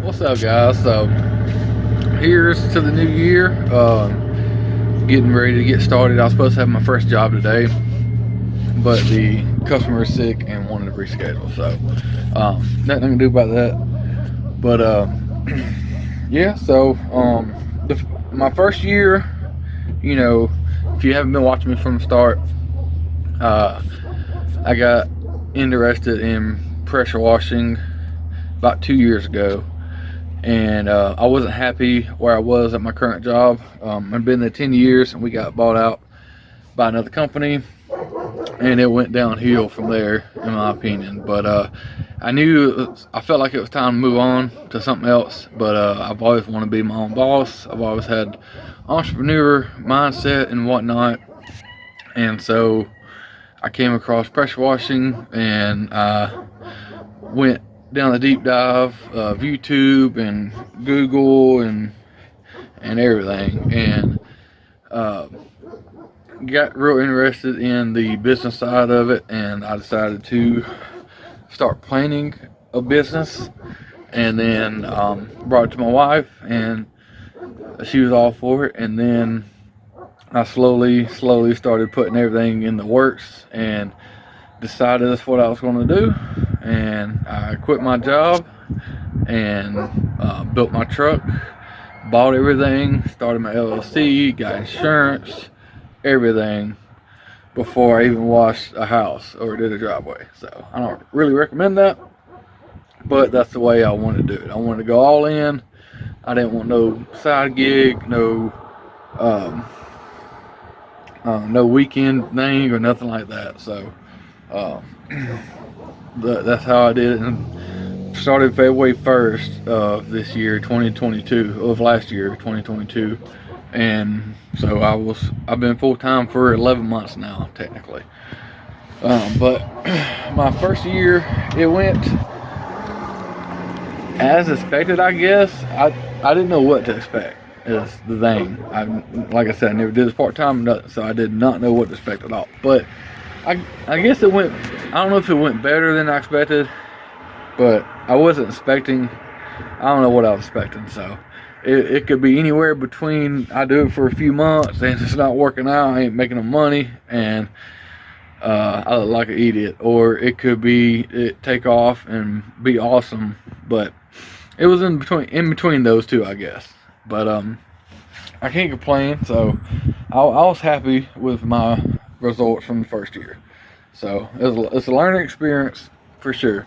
What's up, guys? So here's to the new year. Getting ready to get started. I was supposed to have my first job today, but the customer is sick and wanted to reschedule. So nothing I can do about that. But yeah. So my first year, you know, if you haven't been watching me from the start, I got interested in pressure washing about 2 years ago, and I wasn't happy where I was at my current job. I've been there 10 years, and we got bought out by another company, and it went downhill from there, in my opinion. But I felt like it was time to move on to something else. But I've always wanted to be my own boss. I've always had entrepreneur mindset and whatnot, and so I came across pressure washing, and I went down the deep dive of YouTube and Google and everything, and got real interested in the business side of it, and I decided to start planning a business, and then brought it to my wife, and she was all for it. And then I slowly started putting everything in the works and decided that's what I was going to do. And I quit my job and built my truck, bought everything, started my LLC, got insurance, everything, before I even washed a house or did a driveway. So I don't really recommend that, but that's the way I wanted to do it. I wanted to go all in. I didn't want no side gig, no weekend thing or nothing like that. So that's how I did it, and started February 1st of this year, 2022, of last year, 2022. And so I've been full-time for 11 months now, technically. But my first year, it went as expected, I guess. I didn't know what to expect, is the thing. Like I said, I never did this part-time, so I did not know what to expect at all. But I guess it went, I don't know if it went better than I expected, but I wasn't expecting, I don't know what I was expecting. So it could be anywhere between I do it for a few months and it's not working out, I ain't making no money, and I look like an idiot. Or it could be it take off and be awesome. But it was in between those two, I guess. But I can't complain. So I was happy with my results from the first year. So it's a learning experience for sure.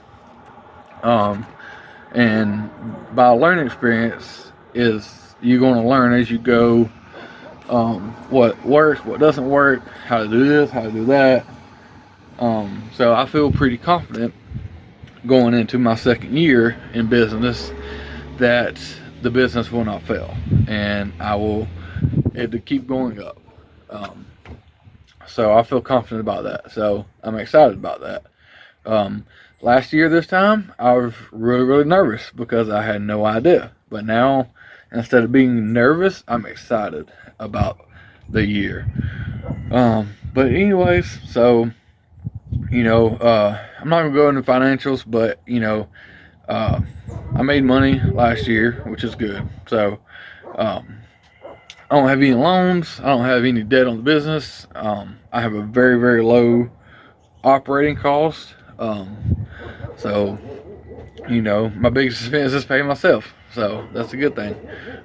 And by learning experience is you're going to learn as you go, what works, what doesn't work, how to do this, how to do that. So I feel pretty confident going into my second year in business that the business will not fail, and it to keep going up. So I feel confident about that. So I'm excited about that. Last year this time, I was really nervous because I had no idea. But now, instead of being nervous, I'm excited about the year. But anyways, so, I'm not going to go into financials, but, I made money last year, which is good. So, I don't have any loans. I don't have any debt on the business. I have a very low operating cost. So, my biggest expense is paying myself. So that's a good thing.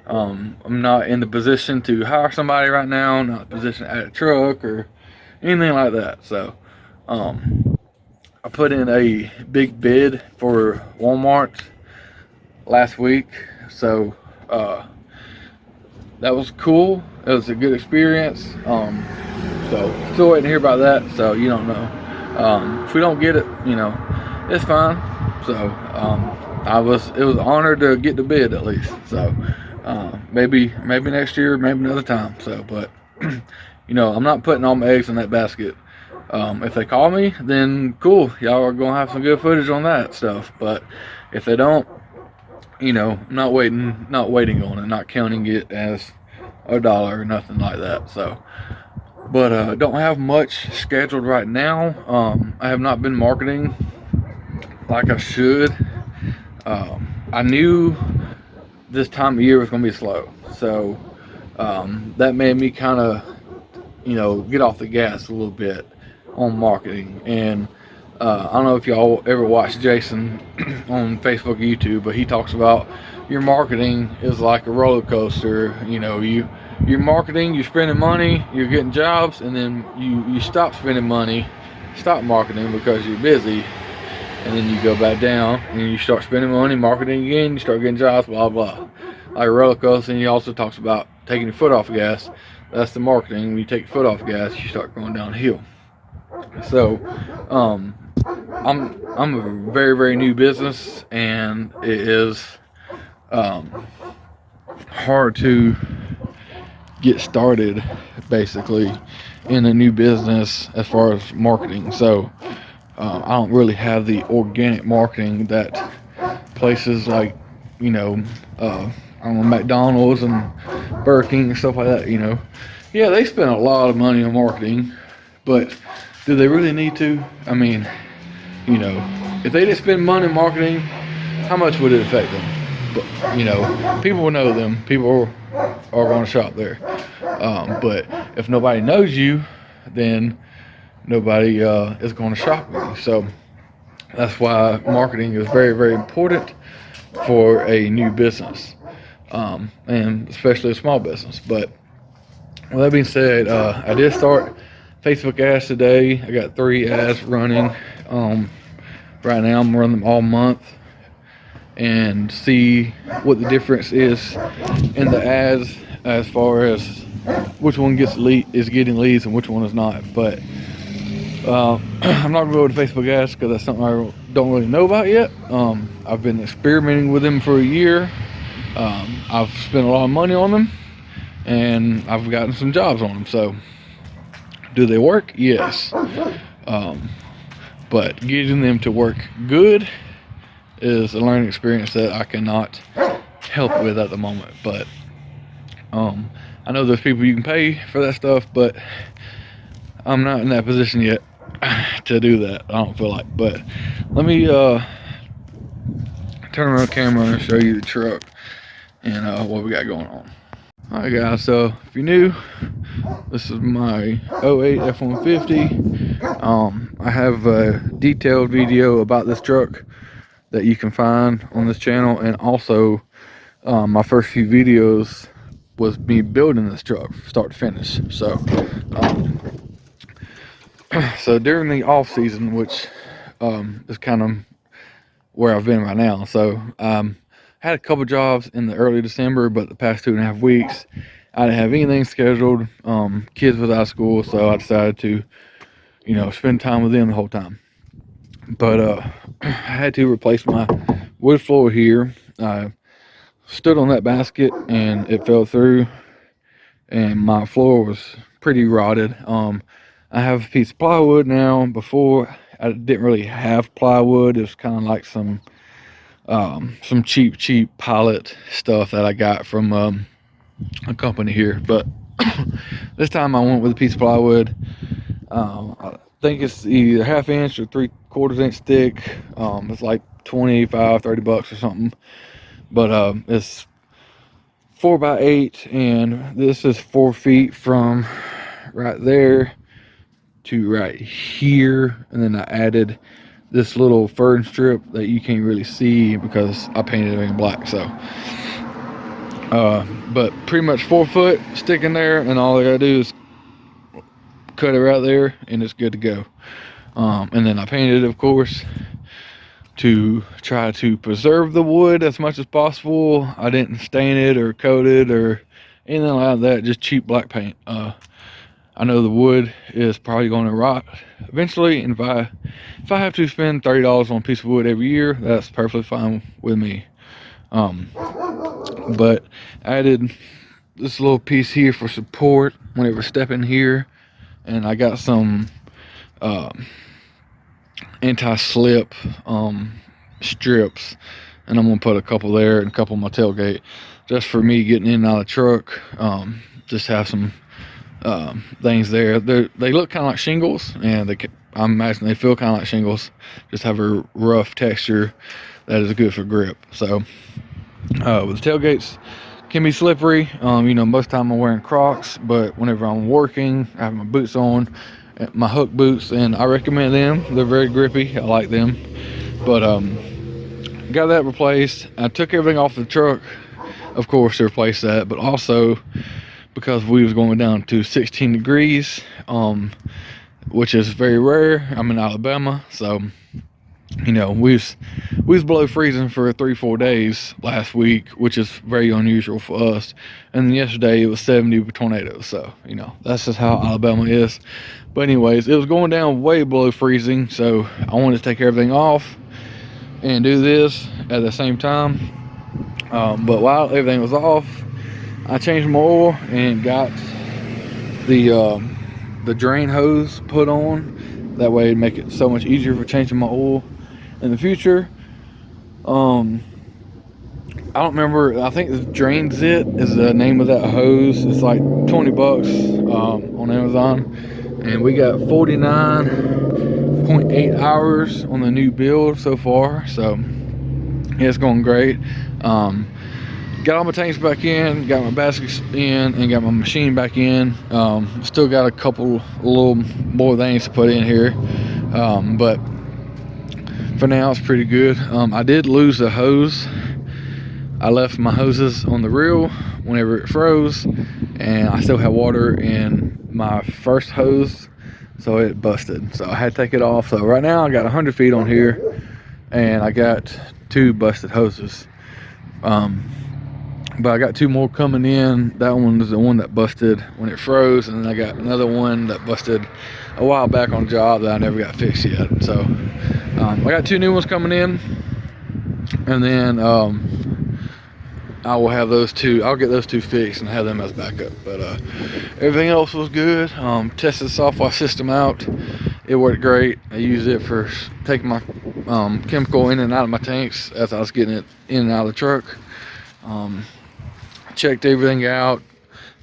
I'm not in the position to hire somebody right now. Not in the position to add a truck or anything like that. So, I put in a big bid for Walmart last week. So, that was cool. It was a good experience. So still waiting to hear about that. So you don't know. If we don't get it, it's fine. So it was an honor to get the bid at least. So maybe next year, maybe another time. So, but I'm not putting all my eggs in that basket. If they call me, then cool. Y'all are gonna have some good footage on that stuff. But if they don't, I'm not waiting on it, not counting it as a dollar or nothing like that. So, but don't have much scheduled right now. I have not been marketing like I should. I knew this time of year was going to be slow. So that made me kind of, get off the gas a little bit on marketing. And I don't know if y'all ever watch Jason on Facebook or YouTube, but he talks about your marketing is like a roller coaster. You're marketing, you're spending money, you're getting jobs, and then you stop spending money, stop marketing because you're busy, and then you go back down and you start spending money, marketing again, you start getting jobs, blah blah. Like a roller coaster. And he also talks about taking your foot off the gas. That's the marketing. When you take your foot off the gas, you start going downhill. So I'm a very, very new business, and it is hard to get started basically in a new business as far as marketing. So I don't really have the organic marketing that places like I don't know, McDonald's and Burger King and stuff like that. Yeah, they spend a lot of money on marketing, but do they really need to? I mean, if they didn't spend money on marketing, how much would it affect them? But people will know them. People are going to shop there. But if nobody knows you, then nobody is going to shop with you. So that's why marketing is very, very important for a new business, and especially a small business. But with that being said, I did start Facebook ads today. I got 3 ads running. Right now I'm running them all month and see what the difference is in the ads as far as which one is getting leads and which one is not. But I'm not going to go to Facebook ads because that's something I don't really know about yet. I've been experimenting with them for a year. I've spent a lot of money on them, and I've gotten some jobs on them. So do they work? Yes. But getting them to work good is a learning experience that I cannot help with at the moment. But I know there's people you can pay for that stuff, but I'm not in that position yet to do that. I don't feel like. But let me turn around the camera and show you the truck and what we got going on. Alright guys, so if you're new, this is my 08 F-150. I have a detailed video about this truck that you can find on this channel, and also my first few videos was me building this truck start to finish. So so during the off season, which is kind of where I've been right now, so had a couple jobs in the early December, but the past 2.5 weeks I didn't have anything scheduled. Kids was out of school, so I decided to spend time with them the whole time. But I had to replace my wood floor here. I stood on that basket and it fell through, and my floor was pretty rotted. I have a piece of plywood now. Before, I didn't really have plywood. It was kind of like some cheap pallet stuff that I got from a company here. But this time I went with a piece of plywood. I think it's either 1/2 inch or 3/4 inch thick. It's like $25-$30 or something. But it's 4x8, and this is 4 feet from right there to right here. And then I added this little fern strip that you can't really see because I painted it in black. So but pretty much 4 foot sticking there, and all I gotta do is cut it right there and it's good to go. And then I painted it, of course, to try to preserve the wood as much as possible. I didn't stain it or coat it or anything like that, just cheap black paint. I know the wood is probably going to rot eventually, and if I have to spend $30 on a piece of wood every year, that's perfectly fine with me. But I added this little piece here for support whenever stepping here, and I got some anti-slip strips, and I'm gonna put a couple there and a couple on my tailgate just for me getting in and out of the truck. Just have some things there. They look kind of like shingles, and I imagine they feel kind of like shingles, just have a rough texture that is good for grip. So The tailgates can be slippery. You know, most of the time I'm wearing Crocs, but whenever I'm working, I have my boots on, my hook boots, and I recommend them. They're very grippy. I like them. But got that replaced. I took everything off the truck, of course, to replace that, but also because we was going down to 16 degrees, which is very rare. I'm in Alabama, so you know, we was below freezing for 3-4 days last week, which is very unusual for us. And then yesterday it was 70 with tornadoes. So, you know, that's just how Alabama is. But anyways, it was going down way below freezing, so I wanted to take everything off and do this at the same time. But while everything was off, I changed my oil and got the drain hose put on. That way it'd make it so much easier for changing my oil in the future. I don't remember, I think the Drain Zit is the name of that hose. It's like 20 bucks on Amazon, and we got 49.8 hours on the new build so far, so yeah, it's going great. Got all my tanks back in, got my baskets in, and got my machine back in. Still got a couple little more things to put in here, but for now it's pretty good. I did lose a hose. I left my hoses on the reel whenever it froze, and I still had water in my first hose, so it busted. So I had to take it off. So right now I got 100 feet on here, and I got 2 busted hoses. But I got 2 more coming in. That one was the one that busted when it froze, and then I got another one that busted a while back on a job that I never got fixed yet. So I got 2 new ones coming in, and then I will have those 2. I'll get those 2 fixed and have them as backup. But everything else was good. Tested the software system out. It worked great. I used it for taking my chemical in and out of my tanks as I was getting it in and out of the truck. Checked everything out,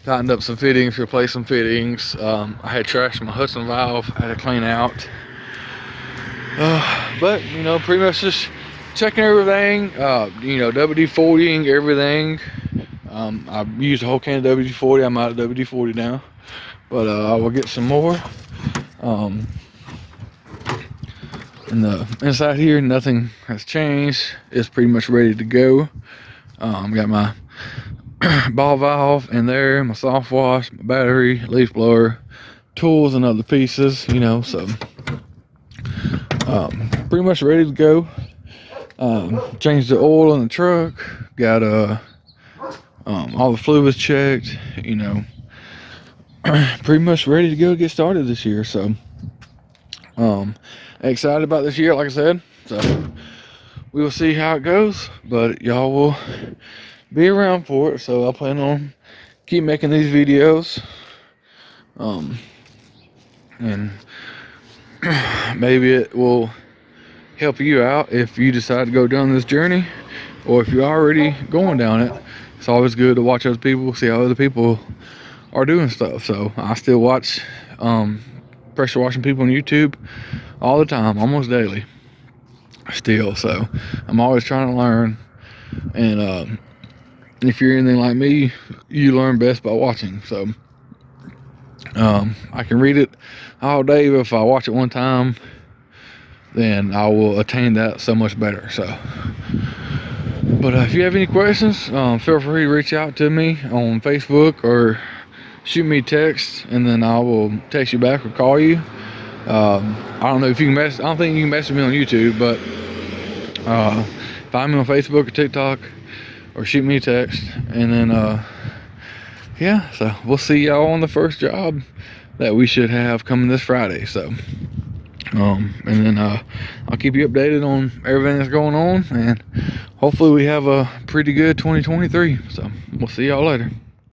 tightened up some fittings, replaced some fittings. I had trashed my Hudson valve, I had to clean out. But you know, pretty much just checking everything, you know, WD-40ing everything. I used a whole can of WD-40. I'm out of WD-40 now, but I will get some more. And the inside here, nothing has changed. It's pretty much ready to go. Got my ball valve in there, my soft wash, my battery, leaf blower, tools and other pieces, you know, so pretty much ready to go. Changed the oil in the truck, got all the fluids checked, you know, pretty much ready to go get started this year. So excited about this year, like I said. So we will see how it goes, but y'all will be around for it. So I plan on keep making these videos, and maybe it will help you out if you decide to go down this journey, or if you're already going down it. It's always good to watch other people, see how other people are doing stuff. So I still watch pressure washing people on YouTube all the time, almost daily still. So I'm always trying to learn, and if you're anything like me, you learn best by watching. So I can read it all day, but if I watch it one time, then I will attain that so much better. So, but if you have any questions, feel free to reach out to me on Facebook or shoot me a text, and then I will text you back or call you. I don't know if you can I don't think you can message me on YouTube, but find me on Facebook or TikTok, or shoot me a text, and then yeah, so we'll see y'all on the first job that we should have coming this Friday. So and then I'll keep you updated on everything that's going on, and hopefully we have a pretty good 2023. So we'll see y'all later.